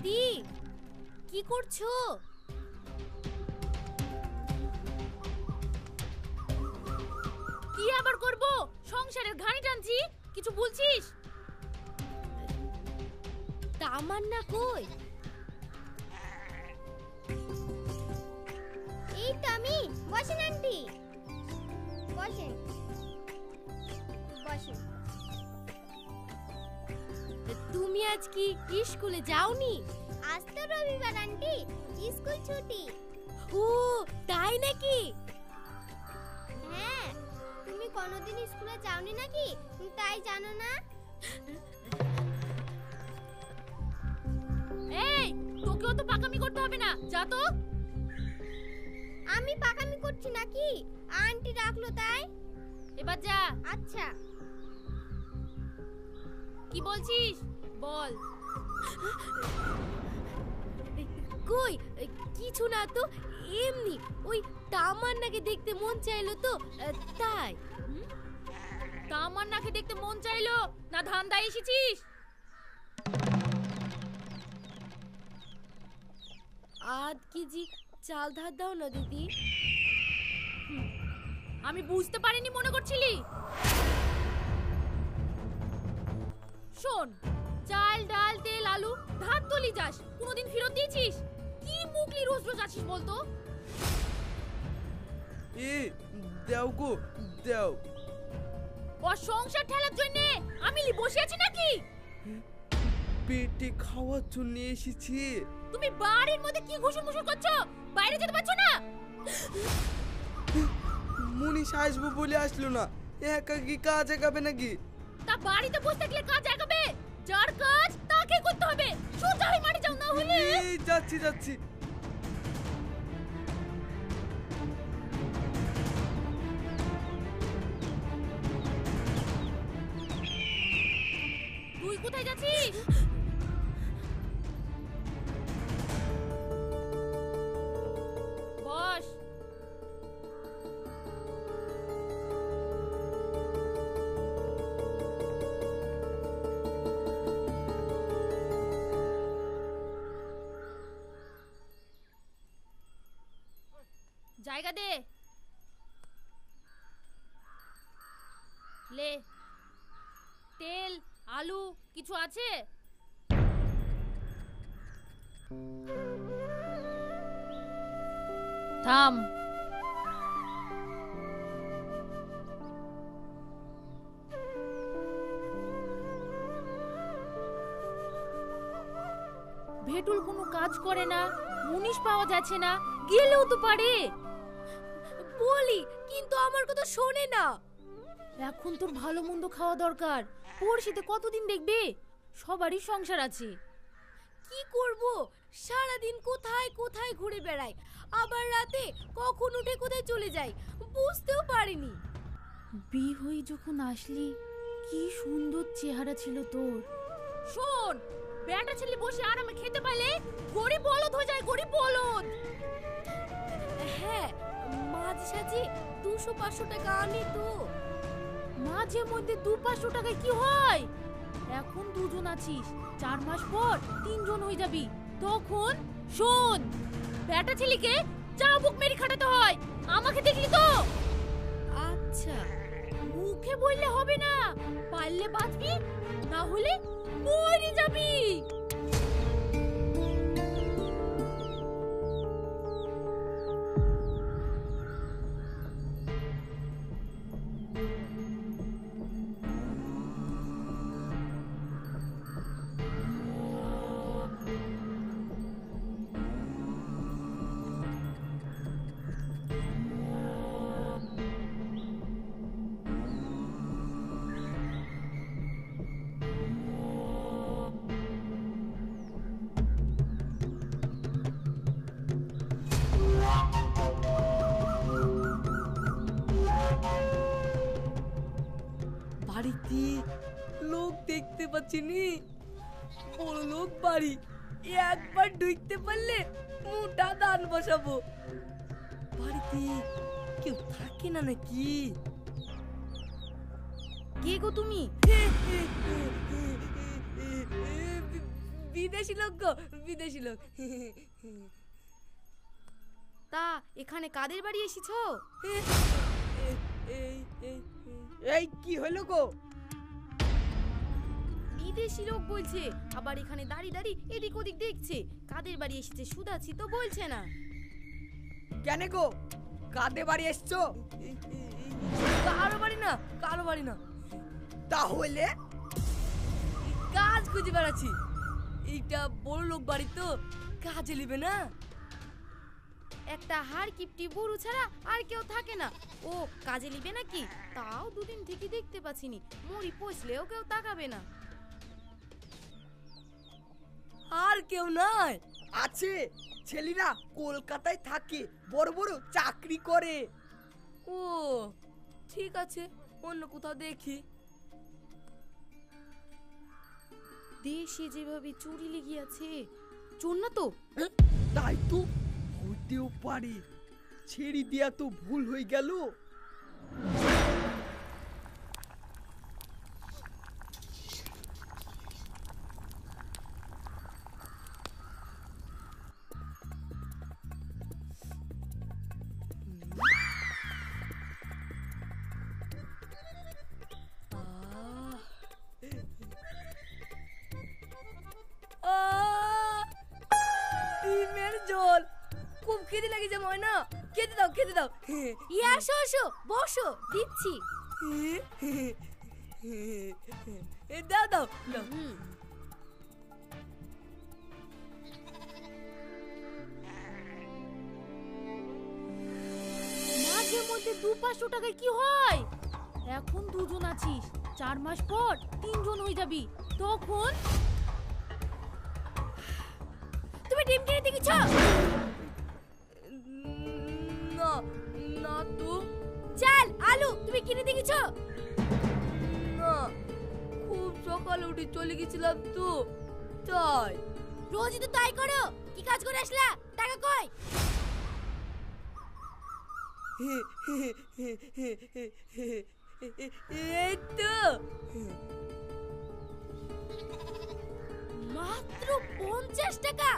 দিদি, কি করছো? কি আবার করব? সংসারের ঘানি টানছি। কিছু বলছিস? তামান্না কই? এই তো আমি। বসেন আন্টি, বসেন বসেন। তুমি আজ কি স্কুলে যাওনি? আজ তো রবিবার আন্টি, স্কুল ছুটি। ও তাই নাকি? হ্যাঁ, তুমি কোনোদিন স্কুলে যাওনি নাকি, তাই জানো না? এই, তোকেও তো পাকামি করতে হবে না, যা তো। আমি পাকামি করছি নাকি? আন্টি রাখলো তাই। এবার যা। আচ্ছা। কি বলছিস বল। কই কিছু না তো, এমনি ওই তামান্নাকে দেখতে মন চাইলো তো তাই। তামান্নাকে দেখতে মন চাইলো না ধান্দায় এসেছিস? আধ কেজি চাল ধার দাও না দিদি। আমি বুঝতে পারিনি মনে করছিলি? শোন, চাল ডাল তেল আলু ধার তলি যাস, কোনোদিন ফেরত দিয়েছিস? কি মুখলি রোজ রোজ আছিস বলতো? এ দাও গো দাও। ও সংসার ঠেলার জন্য আমি বসে আছি নাকি? পেটে খাওয়ার জন্য এসেছি। তুমি বাড়ির মধ্যে কি ঘুষুর মুষুর করছো? বাইরে যেতে পারছো না? মুনিশ আসবো বলে আসলো না, একা কি কাজ একাবে নাকি? তা বাড়িতে বসে থাকলে কাজ একাবে? যার কাজ তাকে করতে হবে। সোজা হয়ে মাটি যাও, না হলে। এই যাচ্ছি যাচ্ছি। তুই কোথায় যাচ্ছিস? বস। জায়গা দে। লে, তেল আলু কিছু আছে? থাম। ভেটুল কোনো কাজ করে না, মুনিশ পাওয়া যাচ্ছে না, গেলেও তো পারে। বলি কিন্তু আমার কথা শোনে না। এখন তোর ভালো মন্দ খাওয়া দরকার। পড়শিতে কতদিন দেখবে? সবারই সংসার আছে। কি করব? সারাদিন কোথায় কোথায় ঘুরে বেড়াই, আবার রাতে কখন উঠে কোথায় চলে যাই বুঝতেও পারিনি। বিয়ে হয়ে যখন আসলি কি সুন্দর চেহারা ছিল তোর। শোন, বেটা ছেলে বসে আরামে খেতে পাইলে গরিব বলদ হয়ে যায়, গরিব বলদ। হ্যাঁ, মাঝে সাঝে 200-500 টাকা আনি তো। মাঝে মধ্যে 200-500 টাকায় কি হয়? এখন দুজন আছিস, 4 মাস পর 3 জন হয়ে যাবি, তখন শোন, বেটা ছেলেকে চাবুক মেরে খাটাতে হয়। আমাকে দেখলি তো? আচ্ছা। মুখে বললে হবে না, পারলে বাঁচবি, না হলে মরে যাবি। বাড়িতে লোক দেখতে পাচ্ছি নি, বড় লোক বাড়ি, একবার ঢুকতে পারলে মোটা দান বসাবো। বাড়িতে কেউ থাকে না নাকি? কে গো তুমি? বিদেশি লোক গো, বিদেশি লোক। তা এখানে কাদের বাড়ি এসেছো? এই কি হলো গো? বিদেশি লোক বলছে, আবার এখানে দাঁড়িয়ে দাঁড়িয়ে এদিক ওদিক দেখছে। কাদের বাড়ি এসেছে শুধাচ্ছি তো বলছে না। কেন গো, কাদের বাড়ি এসছো? কারো বাড়ি না, কারো বাড়ি না। তাহলে কাজ খুঁজে বেড়াচ্ছি। এইটা বড় লোক বাড়ি তো, কাজে নিবে না। একটা হাড় কিপটি বুড়ো ছাড়া আর কেউ থাকে না। ও কাজে নিবে নাকি? তাও দুদিন থেকে দেখতে পাচ্ছিনি। মুড়ি পচলেও কেউ তাকাবে না। আর কেউ নাই? আছে, ছেলেরা কলকাতায় থাকে, বড় বড় চাকরি করে। ও ঠিক আছে, অন্য কোথাও দেখি। দেশে যেভাবে চুরি লেগে আছে, চোর না তো? তাই তো হতেও পারে, ছেড়ে দেয়া তো ভুল হয়ে গেল। ডিমের ঝোল, খুব খিদে লেগেছে ময়না, খেতে দাও, খেতে দাও। ইয়া আসো আসো, বসো, দিচ্ছি। দাও দাও দাও। মাঝে মধ্যে 2-500 টাকায় কি হয়? এখন দুজন আছিস, 4 মাস পর 3 জন হয়ে যাবি, তখন তুমি ডিম কিনে দেখেছ? না না তো। চাল আলু তুমি কিনে দেখেছ? না, খুব সকালে উঠে চলে গেছিলাম তো, তাই। রোজই তো তাই করো, কি কাজ করে আসলা? টাকা কই? এই তো মাত্র 50 টাকা।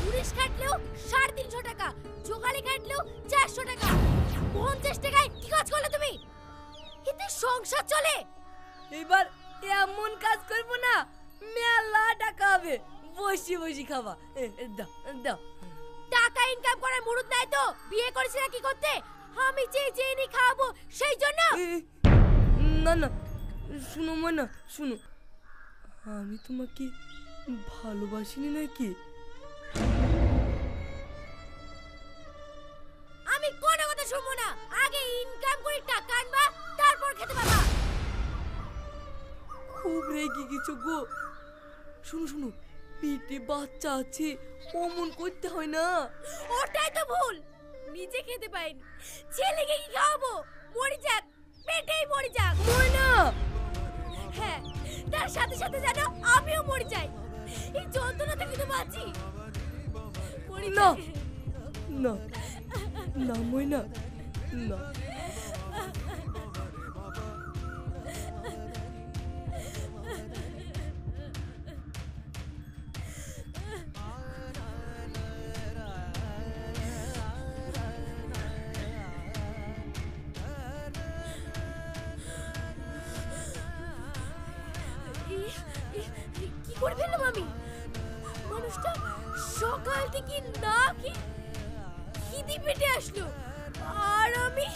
পুলিশ কাটলেও 350 টাকা, জোগালি কাটলেও 400 টাকা। 50 টাকায় কি কাজ করলে তুমি? এতে সংসার চলে? এবার এমন কাজ করবো না, মেলা টাকা হবে, বসে বসে খাবা। দাও দাও। টাকা ইনকাম করার মুরুদ নাই তো বিয়ে করেছিলা কি করতে? আমি চেয়ে চেয়ে নি খাবো সেই জন্য? না না, শুনো ময়না, শুনো, আমি তোমাকে ভালোবাসিনি নাকি? আমি কোনো কথা শুনবো না। আগে ইনকাম করে টাকা আনবা, তারপর খেতে পাবা। খুব রেগে গেছো গো। শুনো শুনো, পেটে বাচ্চা আছে, অমন করতে হয় না। ওটাই তো ভুল। নিজে খেতে পাইনি, ছেলেকে কি খাওয়াবো? মরে যাক, পেটেই মরে যাক। ময়না, হ্যাঁ, তার সাথে সাথে জানো আমিও মরে যাই। এই যন্ত্রণা থেকে তো বাঁচি। মরে না। যাই। না না ময়না, না। কি করে ফেললাম আমি? মানুষটা সকাল থেকে না খেয়ে খিদে পেটে আসলো, আর আমি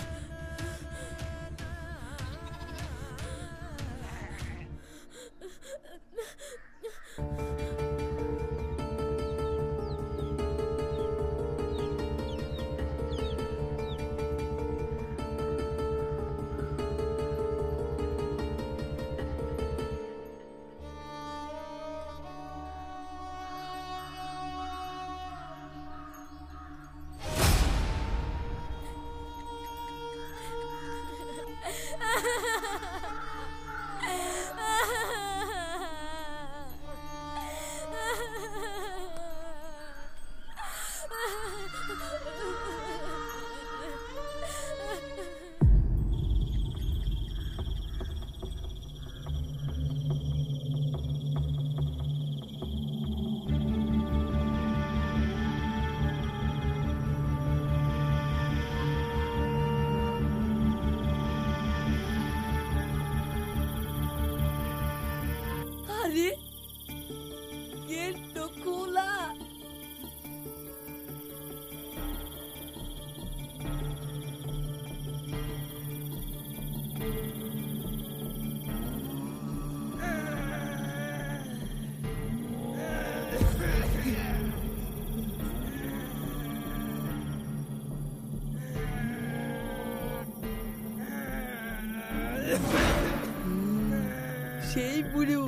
সেই বুড়ো,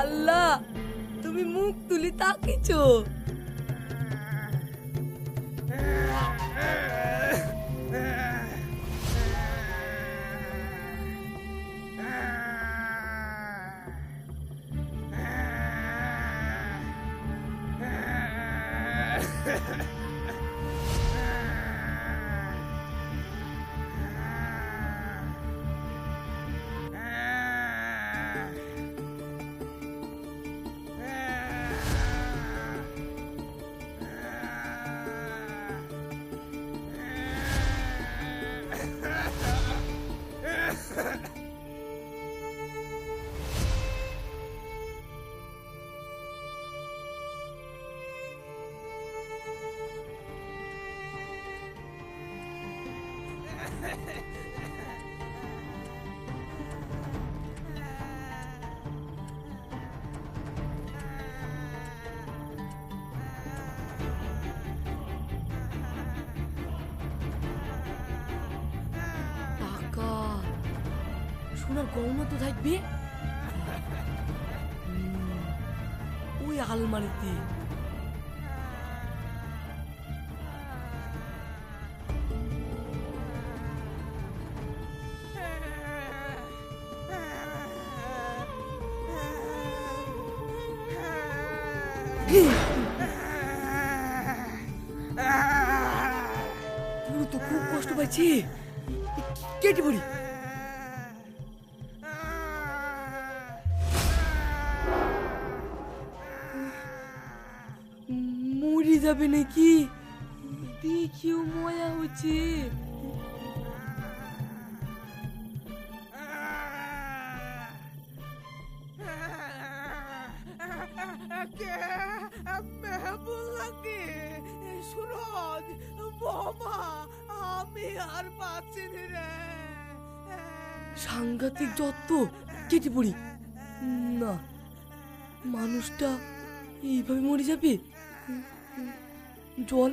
আল্লাহ তুমি মুখ তুলি তাকিছো। টাকা, সোনার গহনা তো থাকবে ওই আলমারিতে। পুরো তো খুব কষ্ট পাচ্ছি, কেটে পড়ি। মরে যাবে নাকি? দেখিও মজা হচ্ছে। আমি আর পাচ্ছি রে। সাংঘাতিক যত্ন, কেটে পড়ি। না, মানুষটা এইভাবে মরে যাবে? জল।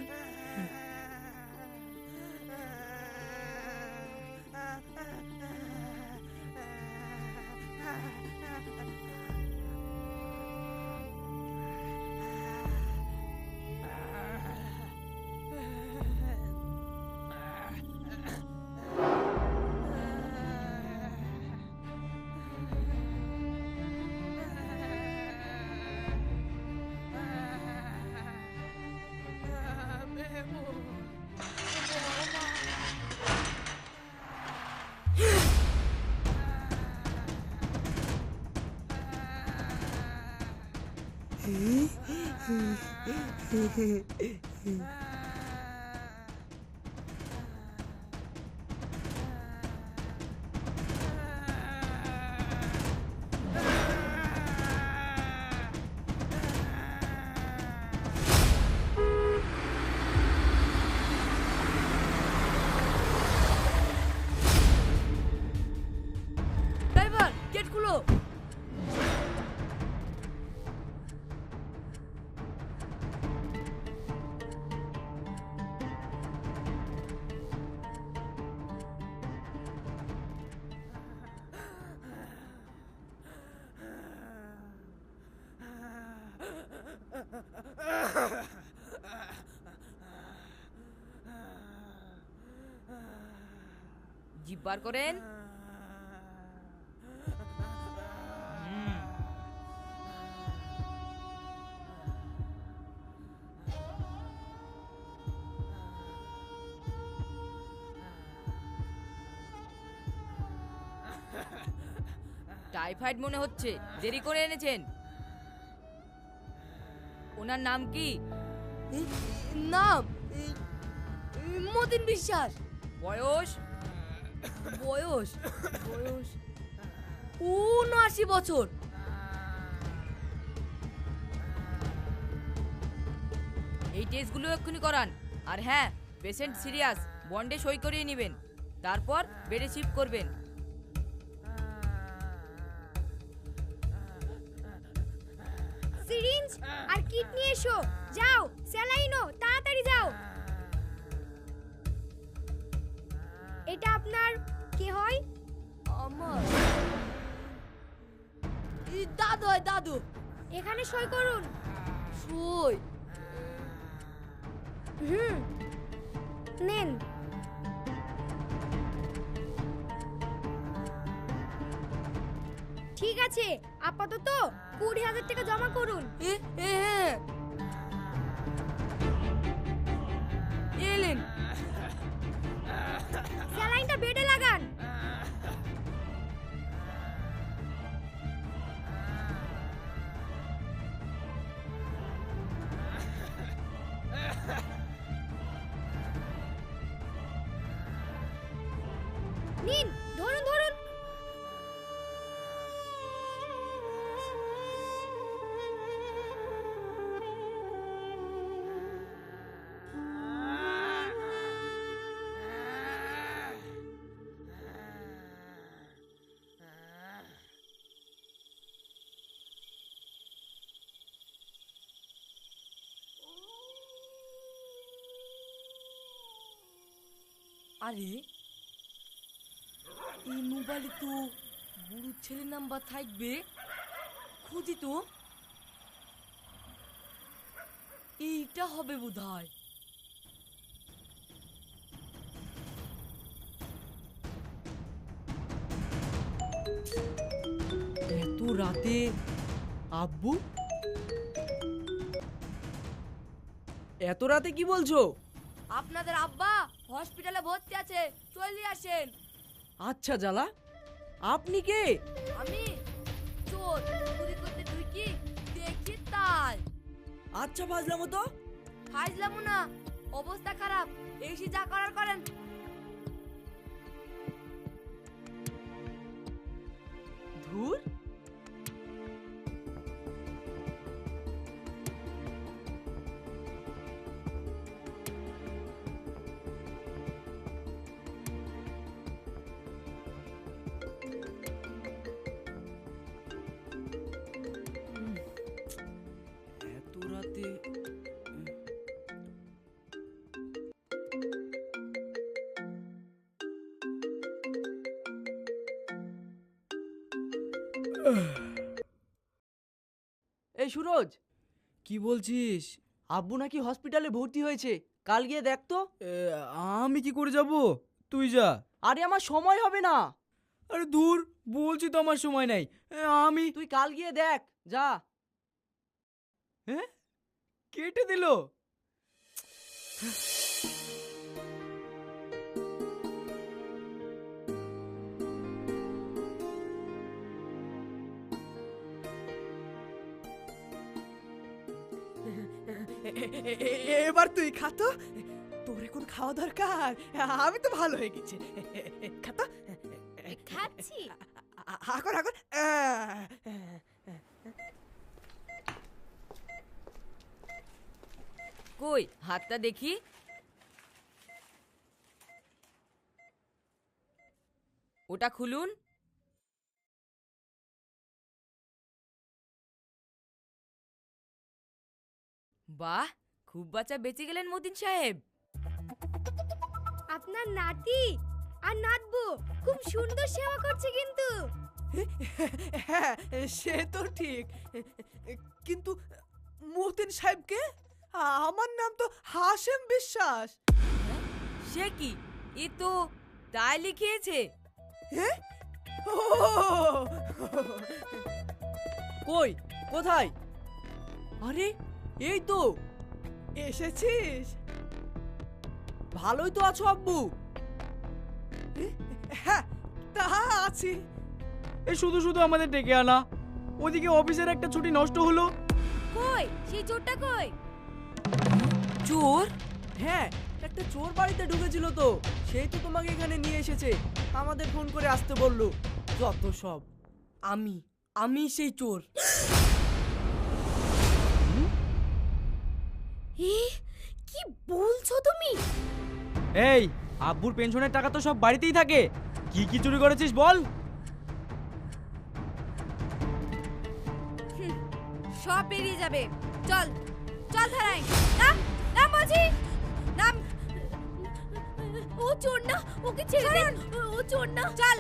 ড্রাইভার, গেট খুলো। জিভ বার করেন। টাইফয়েড মনে হচ্ছে, দেরি করে এনেছেন। ওনার নাম কি? নাম মতিন বিশ্বাস। বয়স? বয়স বয়স ৭৯ বছর। এই টেস্টগুলো এক্ষুনি করান। আর হ্যাঁ, পেশেন্ট সিরিয়াস, বন্ডে সই করিয়ে নেবেন, তারপর বেডে শিফট করবেন। সিরিঞ্জ আর কিট নিয়ে এসো। যাও, স্যালাইনো, তাড়াতাড়ি যাও। এটা আপনার কে হয়? আমার দাদু হয় দাদু। এখানে সই করুন। সই? নেন। ঠিক আছে, আপাতত 20,000 টাকা জমা করুন। এলেন। স্যালাইনটা বেডে লাগান। নিন, ধরুন ধরুন। আরে এই মোবাইলে তো বুড়ো ছেলের নাম্বার থাকবে, খুঁজি তো। এইটা হবে বোধহয়। এত রাতে আব্বু? এত রাতে কি বলছো? আপনাদের আব্বা হসপিটালে ভর্তি আছে, চলে আসেন। আচ্ছা জালা, আপনি কে? আমি চোর, চুরি করতে ঢুকি দেখি তাই। আচ্ছা ফাজলামো তো? ফাজলামো না, অবস্থা খারাপ, এসে যা করার করেন। ধুর, এত রাতে এই সুরজ, কি বলছিস? আব্বু নাকি হসপিটালে ভর্তি হয়েছে, কাল গিয়ে দেখ তো। আমি কি করে যাব? তুই যা। আরে আমার সময় হবে না। আরে দূর, বলছি তো আমার সময় নাই। আমি তুই কাল গিয়ে দেখ, যা। হ্যাঁ, কেটে দিল। এবার তুই খা তো, তোর এখন খাওয়া দরকার। আমি তো ভালো হয়ে গেছি। খা তো। খাচ্ছি। আগর আগর। কই হাতটা দেখি। ওটা খুলুন। বাহ, খুব বাচ্চা বেঁচে গেলেন মতিন সাহেব। আপনার নাতি আর নাতবু খুব সুন্দর সেবা করছে কিন্তু। হ্যাঁ, সে তো ঠিক, কিন্তু মতিন সাহেবকে? আমার নাম তো হাশেম বিশ্বাস। সে কি, এ তো তাই লিখিয়েছে। হ্যাঁ? ও, কই, কোথায়? আরে এই তো। এসেছিস? ভালোই তো আছো আব্বু? হ্যাঁ, তা আছি। এই শুধু শুধু আমাদের ডেকে আনা, ওদিকে অফিসের একটা ছুটি নষ্ট হলো। কই সেই চোরটা কই? চোর? হ্যাঁ, একটা চোর বাড়িতে ঢুকেছিল তো, সেই তো তোমাকে এখানে নিয়ে এসেছে। আমাদের ফোন করে আসতে বললো। যত সব। আমি সেই চোর। কি বলছো তুমি? এই, আব্বুর পেনশনের টাকা তো সব বাড়িতেই থাকে, কি কি চুরি করেছিস বল। সব বেরিয়ে যাবে। চল চল থানায়। নাম নাম বলছি, নাম। ও চোর না, ওকে ছেড়ে দিন। ও চোর না। চল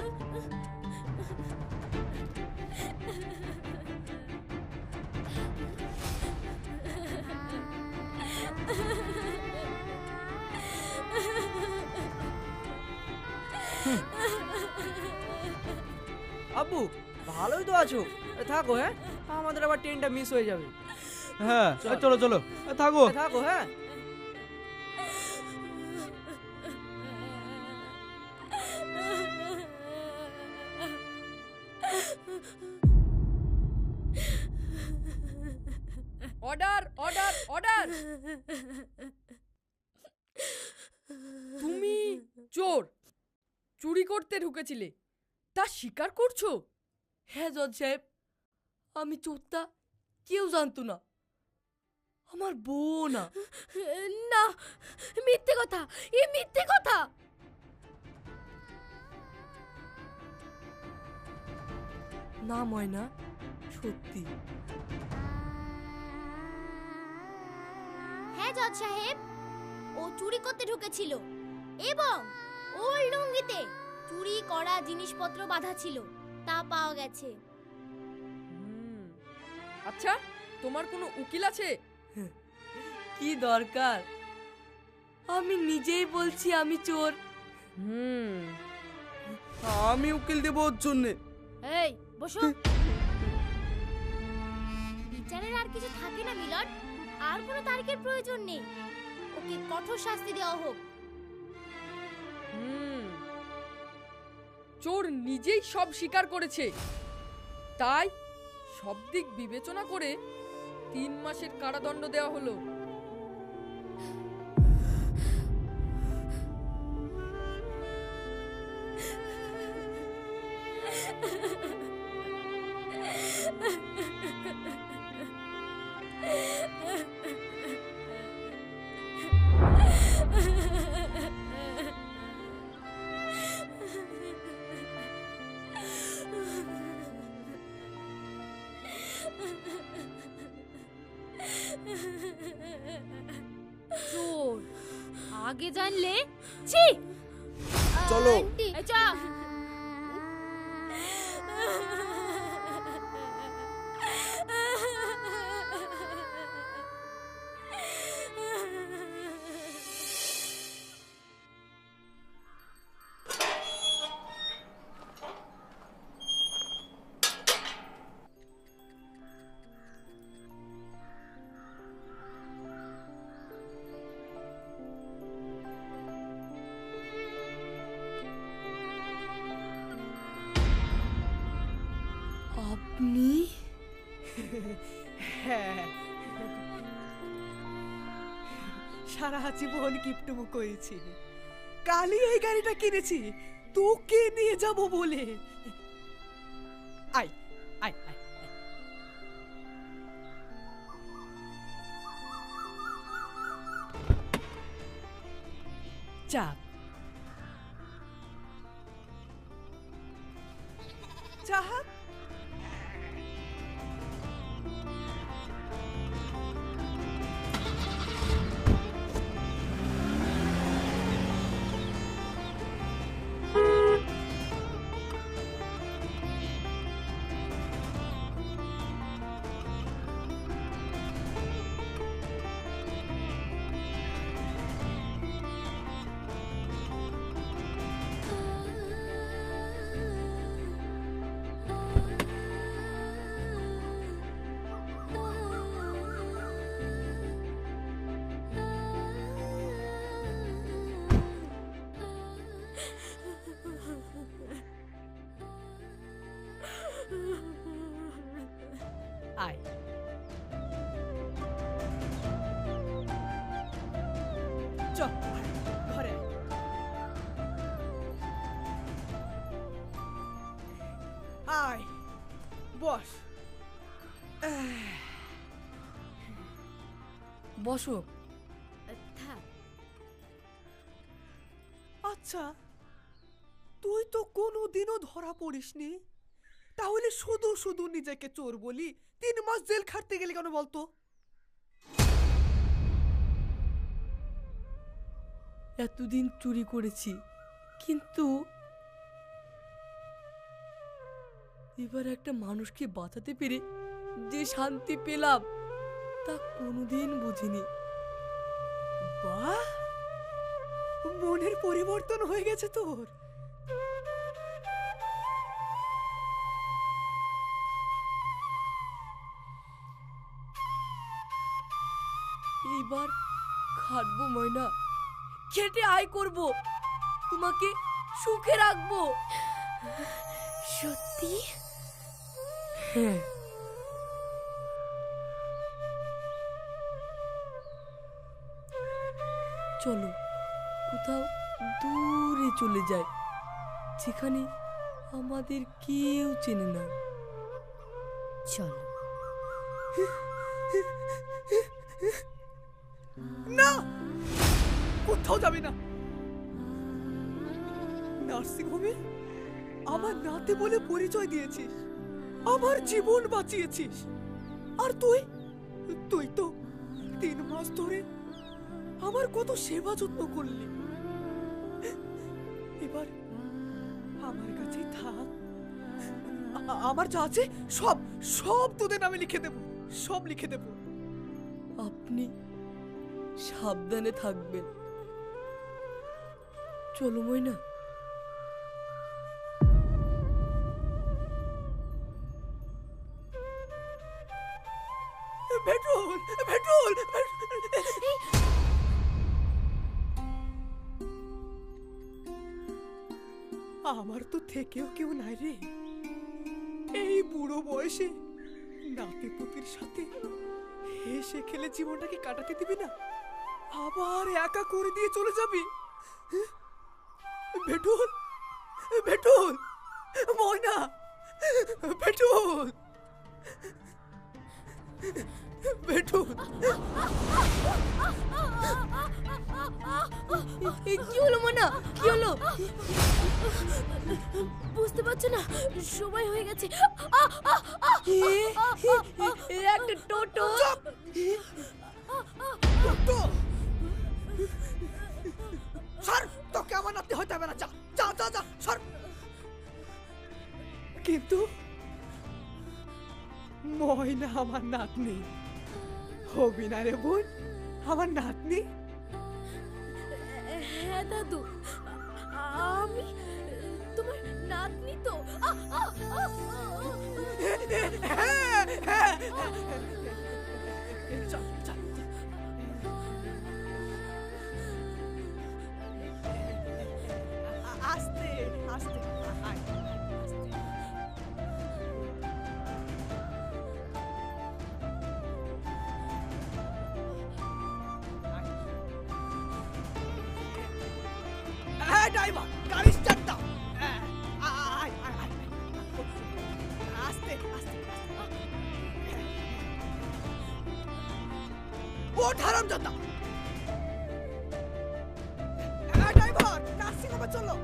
আব্বু ভালোই তো আছো, থাকো হ্যাঁ, আমাদের আবার ট্রেনটা মিস হয়ে যাবে। হ্যাঁ চলো চলো থাকো। থাকো হ্যাঁ। Order order order! তুমি চোর, চুরি করতে ঢুকেছিলে, তা স্বীকার করছো? হ্যাঁ জজ সাহেব, আমি চোরটা কেউ জানতো না, আমার বউ না। না, মিথ্যে কথা, এ মিথ্যে কথা। না ময়না, সত্যি। হ্যাঁ জজ সাহেব, ও চুরি করতে ঢুকেছিল এবং ওর লুঙ্গিতে চুরি করা জিনিসপত্র বাঁধা ছিল, তা পাওয়া গেছে। আচ্ছা, তোমার কোনো উকিল আছে? কি দরকার, আমি নিজেই বলছি আমি চোর। আমি উকিল দেবো ওর জন্যে। এই বসো। বিচারের আর কিছু থাকে না মিলন, আর কোনো তারিখের প্রয়োজন নেই, ওকে কঠোর শাস্তি দেওয়া হোক। চোর নিজেই সব স্বীকার করেছে, তাই সব দিক বিবেচনা করে 3 মাসের কারাদণ্ড দেওয়া হলো। চোর আগে জানলে ছি। চলো। আন্টি, এই চা। আপনি? হ্যাঁ, সারা জীবন কিপটুমু করেছি, কালই এই গাড়িটা কিনেছি তোকে নিয়ে যাব বলে। আয় আয় আয়, চাপ চাপ। আয়, চল ঘরে আয়, বস। বসো। থাক। আচ্ছা, তুই তো কোনোদিনও ধরা পড়িসনি, তাহলে শুধু শুধু নিজেকে চোর বলি 3 মাস জেল খাটতে গেলে কেন বলতো? এতদিন চুরি করেছি, কিন্তু এবার একটা মানুষকে বাঁচাতে পেরে যে শান্তি পেলাম তা কোনোদিন বুঝিনি। বাহ, মনের পরিবর্তন হয়ে গেছে তোর, এইবার খাটবো ময়না, খেটে আয় করব, তোমাকে সুখে রাখবো। সত্যি? হ্যাঁ। চলো কোথাও দূরে চলে যাই, যেখানে আমাদের কেউ চেনে না। চলো। না, কোথাও যাবে না। নার্সিং হোমে আমার নাতে বলে পরিচয় দিয়েছিস, আমার জীবন বাঁচিয়েছিস, আর তুই তুই তো 3 মাস ধরে আমার কত সেবা যত্ন করলি। এবার আমার কাছেই থাক, আমার যা আছে সব সব তোদের নামে লিখে দেব, সব লিখে দেব। আপনি সাবধানে থাকবেন। চলো ময়না। পেট্রোল পেট্রোল আমার তো থেকেও কেউ নাই রে। এই বুড়ো বয়সে নাতি পুতির সাথে হেসে খেলে জীবনটাকে কাটাতে দিবি না, আবার একা করে দিয়ে চলে যাবি। পেট্রোল পেট্রোল ময়না, পেট্রোল পেট্রোল। কি হলো ময়না, কি হলো? বুঝতে পারছো না, সময় হয়ে গেছে। একটা টোটো। টোটো সর, তোকে আমার নাতি হইতে হবে না, যা যা যা যা সর। কিন্তু ময়না আমার নাতনি হবি না রে বোন, আমার নাতনি। হ্যাঁ দাদু, আমি তোমার নাতনি তো। চল চল। আস্তে আস্তে আয়, আস্তে। ড্রাইভার, গাড়ি স্টার্ট দাও। আয় আয় আয়, আস্তে আস্তে। ওঠ হারামজাদা। ড্রাইভার, নার্সিং হোমে চলো।